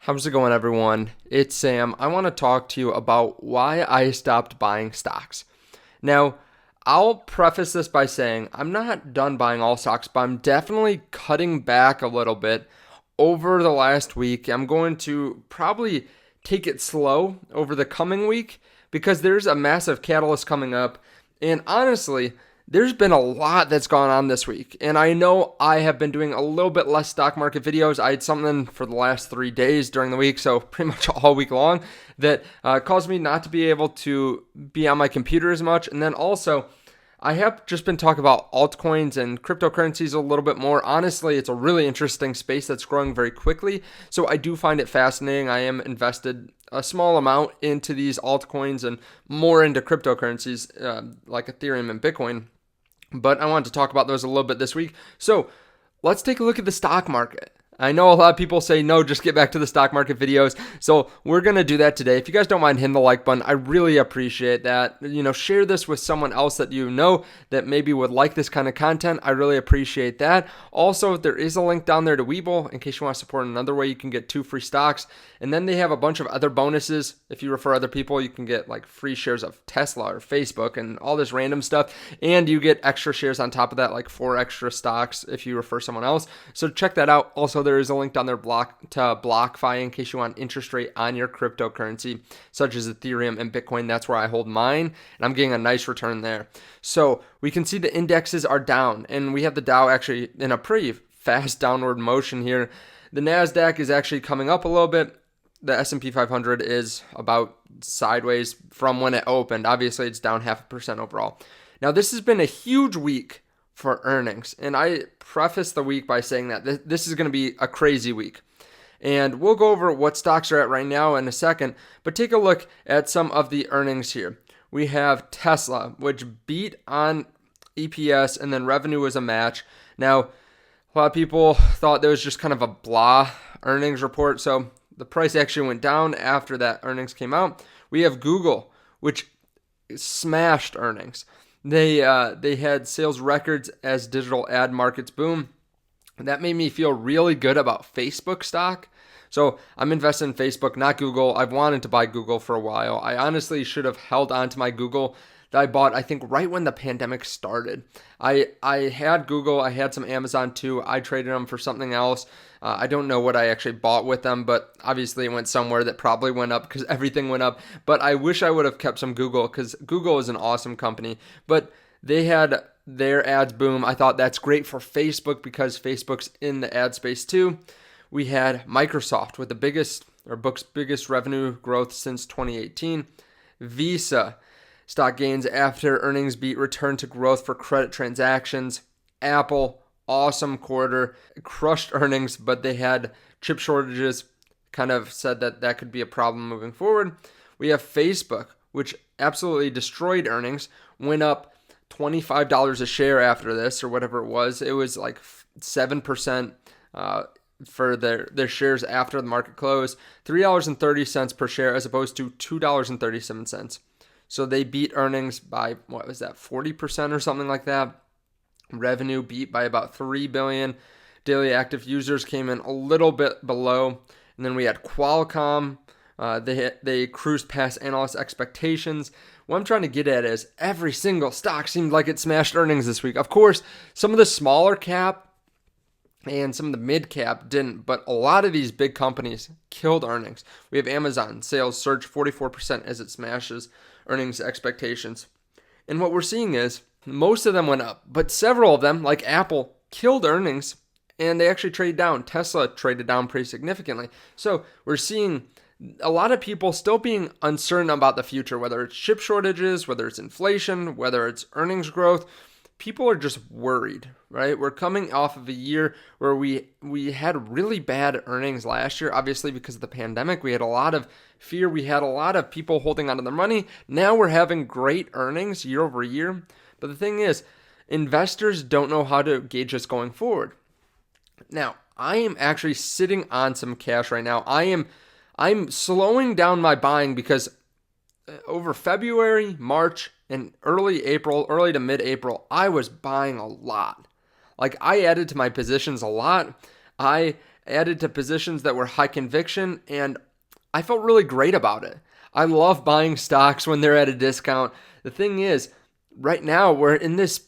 How's it going, everyone? It's Sam. I want to talk to you about why I stopped buying stocks. Now, I'll preface this by saying I'm not done buying all stocks, but I'm definitely cutting back a little bit over the last week. I'm going to probably take it slow over the coming week because there's a massive catalyst coming up. And honestly, there's been a lot that's gone on this week. And I know I have been doing a little bit less stock market videos. I had something for the last 3 days during the week, so pretty much all week long, that caused me not to be able to be on my computer as much. And then also, I have just been talking about altcoins and cryptocurrencies a little bit more. Honestly, it's a really interesting space that's growing very quickly. So I do find it fascinating. I am invested a small amount into these altcoins and more into cryptocurrencies like Ethereum and Bitcoin. But I wanted to talk about those a little bit this week. So let's take a look at the stock market. I know a lot of people say, no, just get back to the stock market videos. So we're going to do that today. If you guys don't mind hitting the like button, I really appreciate that. Share this with someone else that you know that maybe would like this kind of content. I really appreciate that. Also, there is a link down there to Webull in case you want to support another way you can get 2 free stocks. And then they have a bunch of other bonuses. If you refer other people, you can get like free shares of Tesla or Facebook and all this random stuff. And you get extra shares on top of that, like 4 extra stocks if you refer someone else. So check that out. Also, there is a link down there to BlockFi in case you want interest rate on your cryptocurrency, such as Ethereum and Bitcoin. That's where I hold mine, and I'm getting a nice return there. So we can see the indexes are down, and we have the Dow actually in a pretty fast downward motion here. The NASDAQ is actually coming up a little bit. The S&P 500 is about sideways from when it opened. Obviously, it's down 0.5% overall. Now, this has been a huge week for earnings. And I preface the week by saying that this is going to be a crazy week. And we'll go over what stocks are at right now in a second, but take a look at some of the earnings here. We have Tesla, which beat on EPS and then revenue was a match. Now, a lot of people thought there was just kind of a blah earnings report, so the price actually went down after that earnings came out. We have Google, which smashed earnings. They had sales records as digital ad markets boom. That made me feel really good about Facebook stock. So I'm invested in Facebook, not Google. I've wanted to buy Google for a while. I honestly should have held on to my Google that I bought, I think, right when the pandemic started. I had Google. I had some Amazon too. I traded them for something else. I don't know what I actually bought with them, but obviously it went somewhere that probably went up because everything went up. But I wish I would have kept some Google because Google is an awesome company. But they had their ads boom. I thought that's great for Facebook because Facebook's in the ad space too. We had Microsoft with the biggest revenue growth since 2018. Visa stock gains after earnings beat returned to growth for credit transactions. Apple, awesome quarter, crushed earnings, but they had chip shortages, kind of said that could be a problem moving forward. We have Facebook, which absolutely destroyed earnings, went up $25 a share after this, or whatever it was. It was like 7% for their shares after the market close, $3.30 per share as opposed to $2.37. So they beat earnings by, 40% or something like that. Revenue beat by about $3 billion. Daily active users came in a little bit below. And then we had Qualcomm. They cruised past analyst expectations. What I'm trying to get at is every single stock seemed like it smashed earnings this week. Of course, some of the smaller cap and some of the mid cap didn't, but a lot of these big companies killed earnings. We have Amazon sales surge 44% as it smashes earnings expectations. And what we're seeing is most of them went up, but several of them, like Apple, killed earnings and they actually traded down. Tesla traded down pretty significantly. So we're seeing a lot of people still being uncertain about the future, whether it's chip shortages, whether it's inflation, whether it's earnings growth. People are just worried, right? We're coming off of a year where we had really bad earnings last year, obviously because of the pandemic. We had a lot of fear. We had a lot of people holding onto their money. Now we're having great earnings year over year. But the thing is, investors don't know how to gauge us going forward. Now, I am actually sitting on some cash right now. I'm slowing down my buying because over February, March, and early to mid-April, I was buying a lot. Like, I added to my positions a lot. I added to positions that were high conviction, and I felt really great about it. I love buying stocks when they're at a discount. The thing is, right now we're in this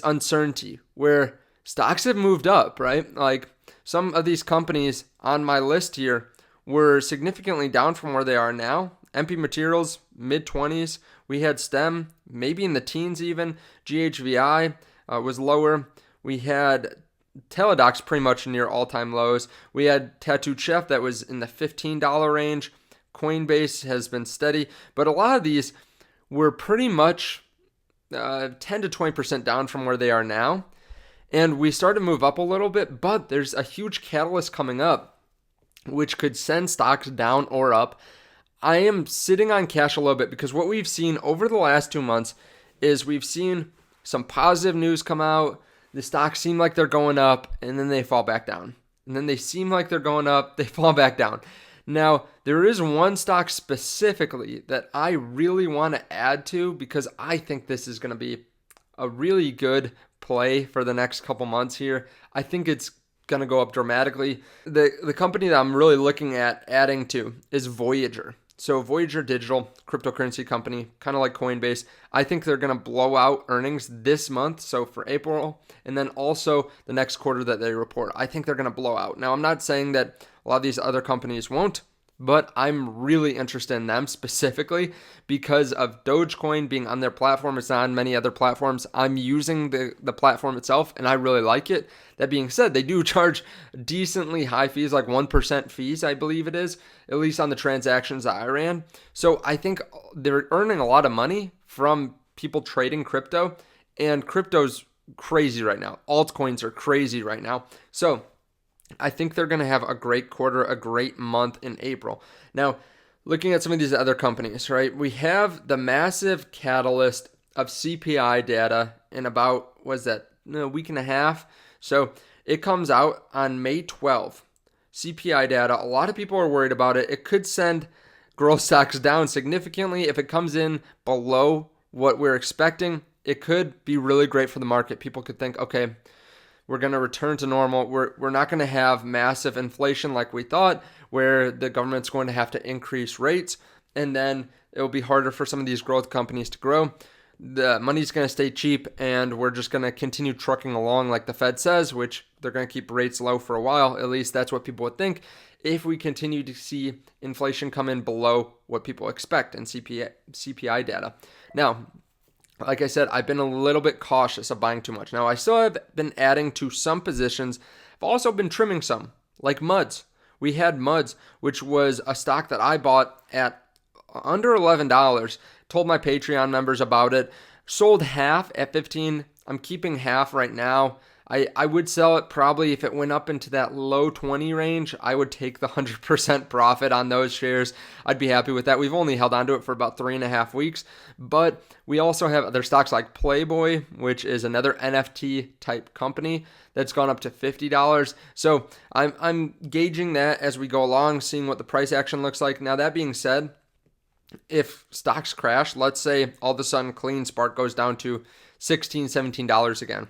uncertainty where stocks have moved up, right? Like some of these companies on my list here were significantly down from where they are now. MP Materials, mid 20s. We had STEM, maybe in the teens even. GHVI was lower. We had Teladocs pretty much near all-time lows. We had Tattooed Chef that was in the $15 range. Coinbase has been steady, but a lot of these were pretty much 10 to 20% down from where they are now. And we started to move up a little bit, but there's a huge catalyst coming up, which could send stocks down or up. I am sitting on cash a little bit because what we've seen over the last 2 months is we've seen some positive news come out. The stocks seem like they're going up, and then they fall back down. And then they seem like they're going up, they fall back down. Now, there is one stock specifically that I really want to add to because I think this is going to be a really good play for the next couple months here. I think it's going to go up dramatically. The company that I'm really looking at adding to is Voyager. So Voyager Digital, cryptocurrency company, kind of like Coinbase. I think they're going to blow out earnings this month, so for April, and then also the next quarter that they report. I think they're going to blow out. Now, I'm not saying that a lot of these other companies won't, but I'm really interested in them specifically because of Dogecoin being on their platform. It's not on many other platforms. I'm using the platform itself, and I really like it. That being said, they do charge decently high fees, like 1% fees, I believe it is, at least on the transactions that I ran. So I think they're earning a lot of money from people trading crypto, and crypto's crazy right now. Altcoins are crazy right now. So I think they're going to have a great quarter, a great month in April. Now, looking at some of these other companies, right? We have the massive catalyst of CPI data in about, a week and a half. So it comes out on May 12th. CPI data, a lot of people are worried about it. It could send growth stocks down significantly. If it comes in below what we're expecting, it could be really great for the market. People could think, okay, we're going to return to normal. We're not going to have massive inflation like we thought, where the government's going to have to increase rates, and then it'll be harder for some of these growth companies to grow. The money's going to stay cheap, and we're just going to continue trucking along like the Fed says, which they're going to keep rates low for a while. At least that's what people would think if we continue to see inflation come in below what people expect in CPI data. Now, like I said, I've been a little bit cautious of buying too much. Now, I still have been adding to some positions. I've also been trimming some, like Muds. We had Muds, which was a stock that I bought at under $11. Told my Patreon members about it. Sold half at 15. I'm keeping half right now. I would sell it probably if it went up into that low 20 range. I would take the 100% profit on those shares. I'd be happy with that. We've only held on to it for about 3.5 weeks, but we also have other stocks like Playboy, which is another NFT type company that's gone up to $50. So I'm gauging that as we go along, seeing what the price action looks like. Now, that being said, if stocks crash, let's say all of a sudden CleanSpark goes down to $16, $17 again,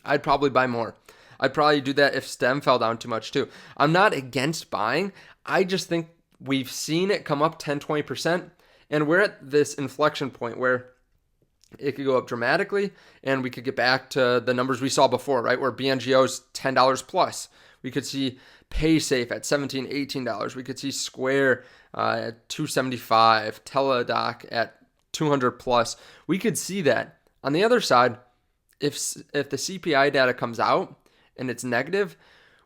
I'd probably buy more. I'd probably do that if STEM fell down too much too. I'm not against buying. I just think we've seen it come up 10, 20%, and we're at this inflection point where it could go up dramatically, and we could get back to the numbers we saw before, right? Where BNGO's $10 plus. We could see PaySafe at $17, $18. We could see Square at $275, Teladoc at $200 plus. We could see that. On the other side, if the CPI data comes out and it's negative,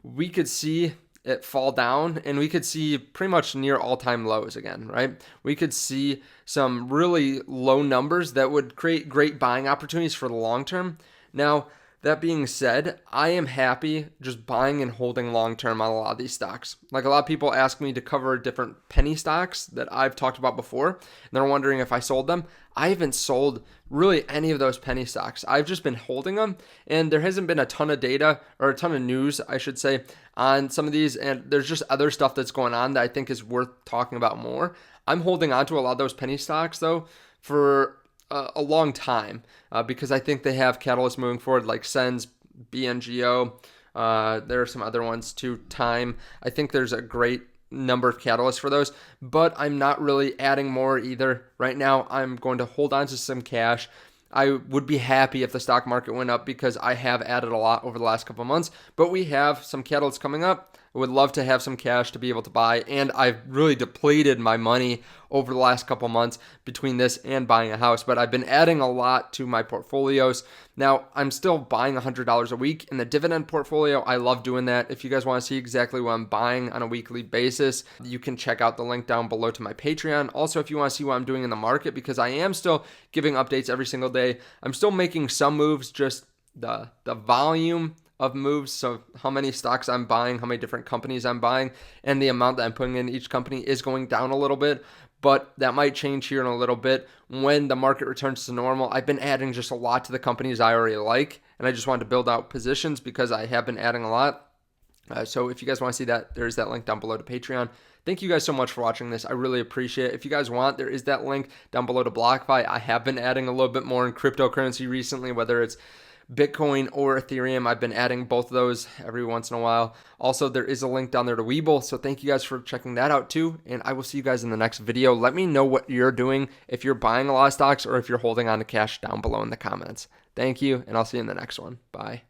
we could see it fall down, and we could see pretty much near all-time lows again, right? We could see some really low numbers that would create great buying opportunities for the long term. Now, that being said, I am happy just buying and holding long-term on a lot of these stocks. Like, a lot of people ask me to cover different penny stocks that I've talked about before, and they're wondering if I sold them. I haven't sold really any of those penny stocks. I've just been holding them, and there hasn't been a ton of data, or a ton of news, I should say, on some of these, and there's just other stuff that's going on that I think is worth talking about more. I'm holding on to a lot of those penny stocks, though, for a long time because I think they have catalysts moving forward, like Sens, BNGO, There are some other ones too. Time. I think there's a great number of catalysts for those, but I'm not really adding more either. Right now, I'm going to hold on to some cash. I would be happy if the stock market went up because I have added a lot over the last couple of months, but we have some catalysts coming up. I would love to have some cash to be able to buy, and I've really depleted my money over the last couple months between this and buying a house, but I've been adding a lot to my portfolios. Now, I'm still buying $100 a week in the dividend portfolio. I love doing that. If you guys want to see exactly what I'm buying on a weekly basis, you can check out the link down below to my Patreon. Also, if you want to see what I'm doing in the market, because I am still giving updates every single day, I'm still making some moves, just the volume of moves, so how many stocks I'm buying, how many different companies I'm buying, and the amount that I'm putting in each company is going down a little bit, but that might change here in a little bit when the market returns to normal. I've been adding just a lot to the companies I already like, and I just wanted to build out positions because I have been adding a lot. So if you guys want to see that, there's that link down below to Patreon. Thank you guys so much for watching this. I really appreciate it. If you guys want, there is that link down below to BlockFi. I have been adding a little bit more in cryptocurrency recently, whether it's Bitcoin or Ethereum. I've been adding both of those every once in a while. Also, there is a link down there to Webull, so thank you guys for checking that out too, and I will see you guys in the next video. Let me know what you're doing, if you're buying a lot of stocks or if you're holding on to cash down below in the comments. Thank you, and I'll see you in the next one. Bye.